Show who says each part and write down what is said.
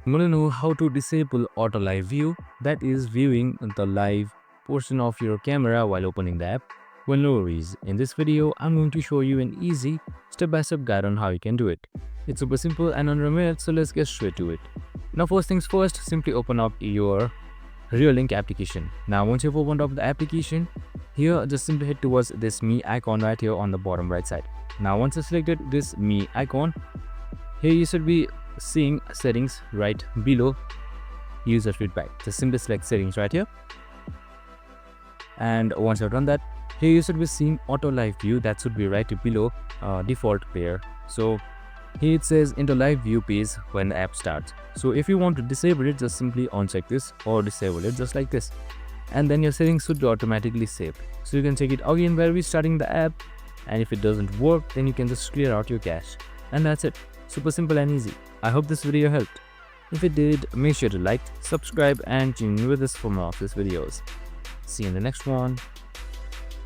Speaker 1: I'm gonna know how to disable auto live view, that is viewing the live portion of your camera while opening the app. Well, no worries. In this video, I'm going to show you an easy step-by-step guide on how you can do it. It's super simple and under a minute, so let's get straight to it. Now first things first, simply open up your Reolink application. Now once you've opened up the application, here just simply head towards this me icon right here on the bottom right side. Now once you selected this me icon, here you should be seeing settings right below user feedback. Just simply select settings right here, and once you've done that, here you should be seeing auto live view, that should be right below default pair. So here it says into live view page when the app starts. So if you want to disable it, just simply uncheck this or disable it just like this, and then your settings should be automatically saved. So you can check it again by restarting the app, and if it doesn't work, then you can just clear out your cache, and that's it. Super simple and easy. I hope this video helped. If it did, make sure to like, subscribe and tune in with us for more of these videos. See you in the next one.